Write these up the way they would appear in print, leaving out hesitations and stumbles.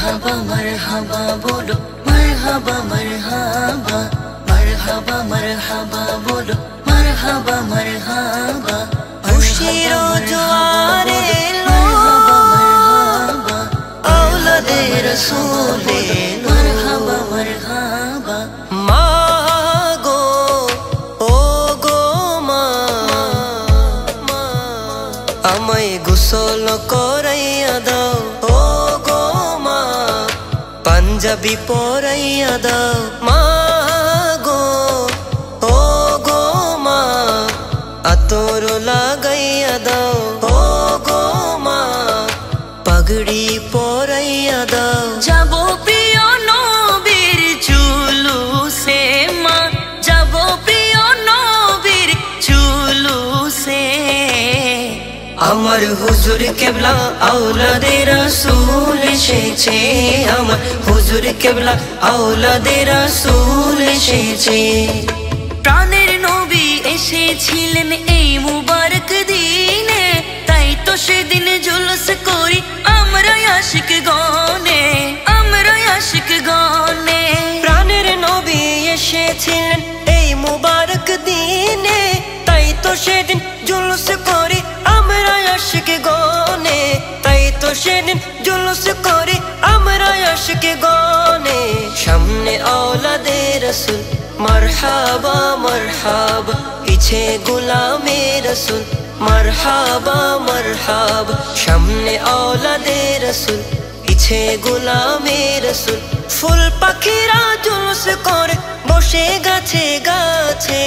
मरहबा मरहबा बोलो मरहबा मरहबा मरहबा मरहबा बोलो मरहबा मरहबा खुशीर जोआरे लो औलादे रसूल मरहबा मरहबा मागो ओ गो मा আমায় গোসল করাইয়া দাও ও গো মা পাঞ্জাবি পরাইয়া দাও মা গো ও গো মা আতর লাগাইয়া দাও ও গো মা পাগড়ি পরাইয়া দাও যাবো প্রিয় নবীর জুলুসে মা যাবো প্রিয় নবীর জুলুসে আমার হুজুর কিবলা আওলাদে রাসূল এসেছে আমার হুজুর কিবলা আওলাদে রাসূল এসেছে প্রাণের নবী এসেছিলেন এই মুবারক দিনে তাই তো সেদিন জুলুস করি আমরা আশিক গনে আমরা আশিক গনে প্রাণের নবী এসেছিলেন এই মুবারক দিনে তাই তো সেদিন জুলুস করি আমরা আশিক গনে তাই তো সেদিন জুলুস করি আমরা আশিক গনে সামনে আওলাদে রাসূল মারহাবা মারহাবা পিছে গোলামে রাসূল মারহাবা মারহাবা সামনে আওলাদে রাসূল পিছে গোলামে রাসূল ফুল পাখিরা জুলুস করে বসে গাছে গাছে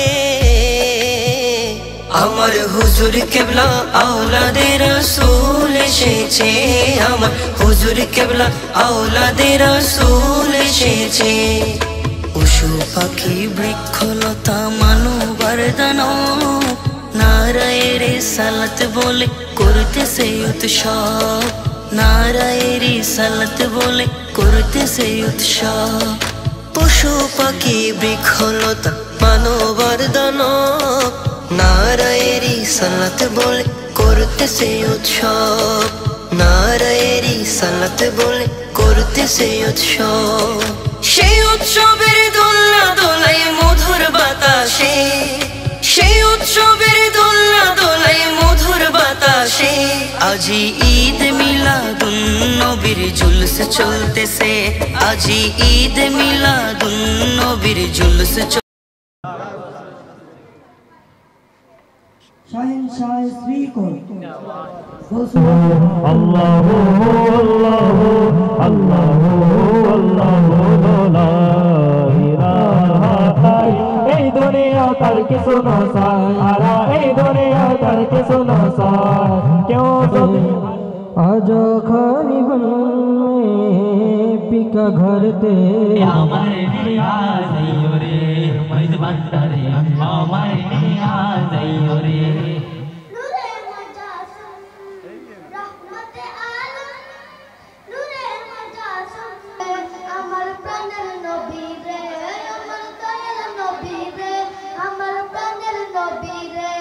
আমার হুজুর কিবলা আওলাদে রাসূল এসেছে আমার হুজুর কিবলা আওলাদে রাসূল এসেছে পশু পাখি বৃক্ষলতা মানবার দানব নারায়ে রিসালাত বলে করতেছে উৎসব নারায়ে রিসালাত বলে করতেছে উৎসব পশু পাখি বৃক্ষলতা মানবার দানব নারায়ে রিসালাত বলে করতেছে উৎসব নারায়ে রিসালাত বলে করতেছে উৎসব সেই উৎসবের দোলনা দোলাই মধুর বাতাসে সেই উৎসবের দোলনা দোলাই মধুর বাতাসে আজি ঈদ মিলাদুন নবীর জুলুস চলতেছে আজি ঈদ মিলাদুন নবীর জুলুস শাহিনশাহ শ্রী কর আল্লাহু আল্লাহু আল্লাহু আল্লাহু লা ইলাহা এই দুনিয়া তার কিছু না সারা এই দুনিয়া তার কিছু না সারা কেউ যদি আজ খানি পিকা ঘরতে আমার নিয়া যাইও রে মইজ বান্দারে আমার নিয়া যাইও রে নূরে মাজাসম রহমতে আলম নূরে মাজাসম আমার প্রাণের নবী রে আমার দয়াল নবী রে আমার প্রাণের নবী রে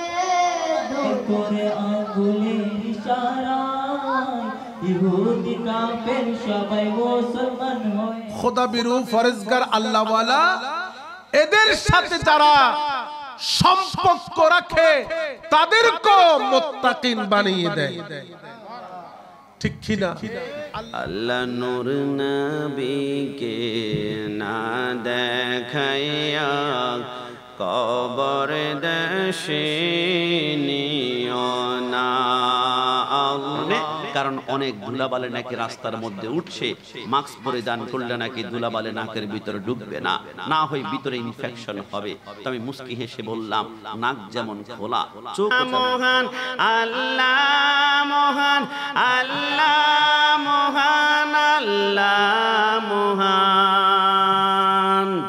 তোরে আঙ্গুলের ইশারায় ইহুদি কাফের সবাই মুসলমান হয় খোদা বিরু ফরজগার আল্লাহওয়ালা এদের সাথে যারা সম্পর্ক রাখে তাদেরকে মুত্তাকিন বানিয়ে দেয় ঠিক কি না আল্লাহ নূর নবীকে না দেখাইয়া কবর দেশে নিও না কারণ অনেক ধুলাবালি নাকি রাস্তার মধ্যে উঠছে মাস্ক পরিধান করলে নাকি ধুলাবালি নাকের ভিতরে ঢুকবে না না হয় ভিতরে ইনফেকশন হবে তো আমি মুস্কি হেসে বললাম নাক যেমন খোলা চোখ মহান আল্লাহ মহান আল্লাহ মহান আল্লাহ মহান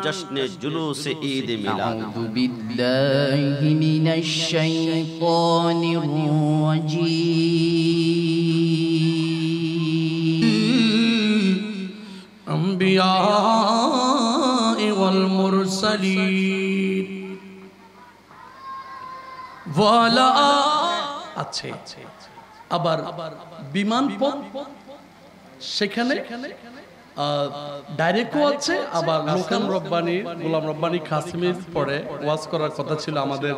জশ্নে জুলুসে ঈদ মিলাদ আউযু বিল্লাহি মিনাশ শাইতানির রাজীম আম্বিয়া ওয়াল মুরসালিন ওয়ালা আছে আবার বিমান পথ সেখানে ডাইরেক্টও আছে, আবার লোকাল রব্বানি গোলাম রব্বানি কাসিমের পরে ওয়াজ করার কথা ছিল আমাদের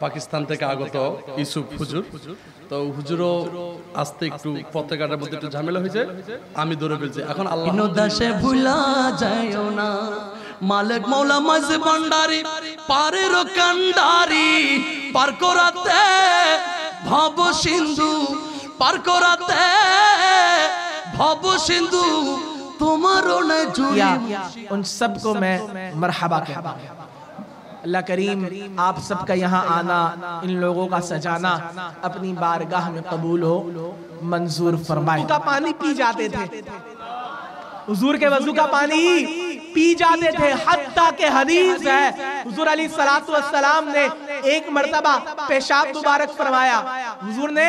পাকিস্তান থেকে আগত ইউসুফ হুজুর। তো হুজুরও আসতে একটু পথে কাটার মধ্যে একটু ঝামেলা হয়েছে, আমি ধরে ফেলছি। এখন আল্লাহ দেশে ভুলা যায়ও না মালিক মৌলা মাঝ ভান্ডারি পারের কান্ডারি পার করাতে ভব সিন্ধু পার করাতে भव सिंधु तुम्हारो न जुड़ी। उन सबको मैं मरहबा कहता हूं। अल्लाह करीम आप सबका यहाँ आना, इन लोगों का सजाना अपनी बारगाह में कबूल हो, मंजूर फरमाए। का पानी पी जाते थे, हुजूर के वजू का पानी पी जाते थे, हत्ता के हदीस है हुजूर अलैहिस्सलातु वस्सलाम ने एक मर्तबा पेशाब मुबारक फरमाया। हुजूर ने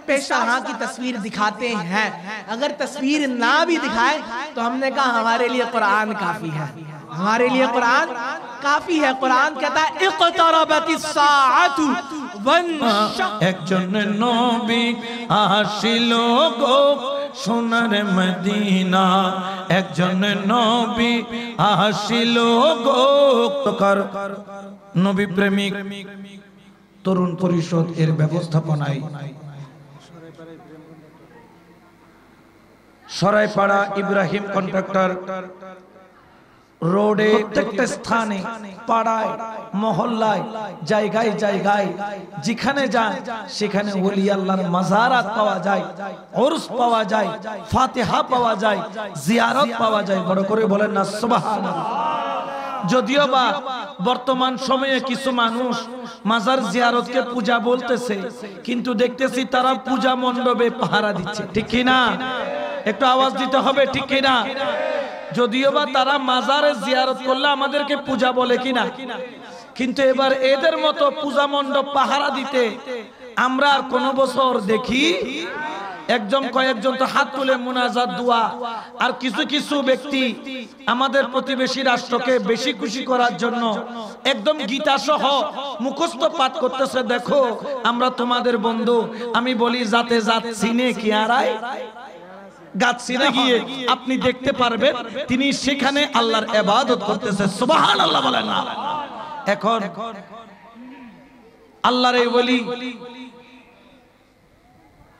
पेशाब की तस्वीर दिखाते हैं, अगर तस्वीर ना भी दिखाए तो हमने कहा हमारे लिए कुरान काफी है, हमारे लिए कुरान काफी है। कुरान कहता है इक़्तरबतिस साअतु वन्शक़। একজন নবী আসিল গো সোনার মদিনা, একজন নবী আসিল গো। নবী প্রেমিক তরুণ পরিষদ এর ব্যবস্থাপনায় সরাইপাড়া ইব্রাহিম কন্ট্রাক্টর রোডে প্রত্যেকটা স্থানে পাড়ায় মহল্লায় জায়গায় জায়গায় যেখানে যান সেখানে ওলি আল্লাহর মাজারাত পাওয়া যায়, উরস পাওয়া যায়, ফাতিহা পাওয়া যায়, জিয়ারত পাওয়া যায়। বড় করে বলেন না সুবহানাল্লাহ। যদিও বা বর্তমান সময়ে কিছু মানুষ মাজার জিয়ারতকে পূজা বলতেছে, কিন্তু দেখতেছি তারা পূজা মণ্ডপে পাহারা দিচ্ছে, ঠিক কি না? একটু আওয়াজ দিতে হবে, ঠিক কি না? যদিও বা তারা মাজারে জিয়ারত করলে আমাদেরকে পূজা বলে কিনা, কিন্তু এবার এদের মতো পূজা মণ্ডপ পাহারা দিতে আমরা আর কোন বছর দেখি। একজন কয়েকজন তো হাত তুলে মুনাজাত দোয়া, আর কিছু কিছু ব্যক্তি আমাদের প্রতিবেশী রাষ্ট্রকে বেশি খুশি করার জন্য একদম গীতা সহ মুখস্থ পাঠ করতেছে। দেখো আমরা তোমাদের বন্ধু। আমি বলি যাতে জাত চিনে কি আরায়, গাছ চিনে গিয়ে আপনি দেখতে পারবেন তিনি সেখানে আল্লাহর ইবাদত করতেছে। সুবহানাল্লাহ বলেন না। এখন আল্লাহর এই ওলি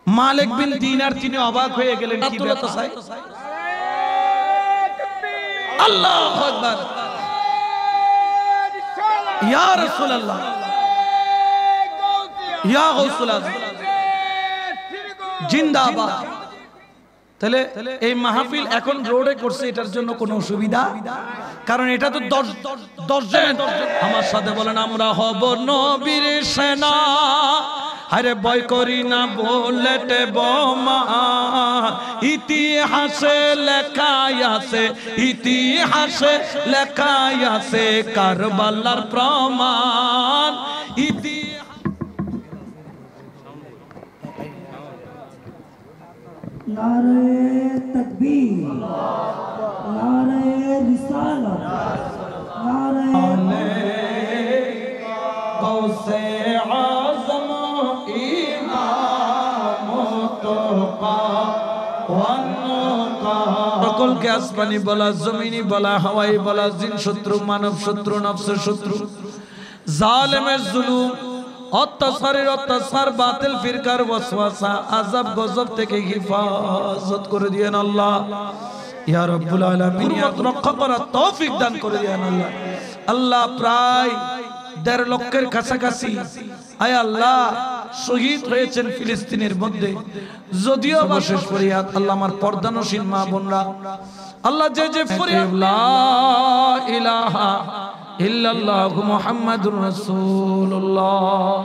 মালিক বিন দিনার তিনি অবাক হয়ে গেলেন। কি বলতো ভাই? আল্লাহু আকবার, ইয়া রাসূলুল্লাহ, ইয়া গাউসুল আযম, জিন্দাবাদ। তাহলে এই মাহফিল এখন রোডে করছে, এটার জন্য কোনো অসুবিধা? কারণ এটা তো 10 জন। আমার সাথে বলেন আমরা হব নবীর সেনা, আরে ভয় করি না বুলেটে বোমা। ইতিহাসে লেখাই আছে, ইতিহাসে লেখাই আছে কারবালার প্রমাণ। नारे तकबीर, नारे रिसालत, नारे गौसे आज़म इमाम मुस्तफा वन्नका। সকলকে আসমানি বলা, জমিনি বলা, হাওয়াই বলা, জিন শত্রু, মানব শত্রু, নফসের শত্রু, জালেমের জুলুম, অত্যাচারের অত্যাচার, বাতিল ফিরকার ওয়াসওয়াসা, আযাব গজব থেকে হিফাজত করে দিয়েন আল্লাহ। ইয়া রাব্বুল আলামিন, রক্ষা করার তৌফিক দান করে দিয়েন আল্লাহ। আল্লাহ প্রায় 1.5 লক্ষের কাছাকাছি আয় আল্লাহ শহীদ হয়েছেন ফিলিস্তিনের মধ্যে। যদিও বা শেষ ফরিয়াদ আল্লাহ আমার পর্দানশীল মা বোনরা, আল্লাহ যে ফরিয়াদ লা ইলাহা ইল্লাল্লাহু মুহাম্মাদুর রাসূলুল্লাহ।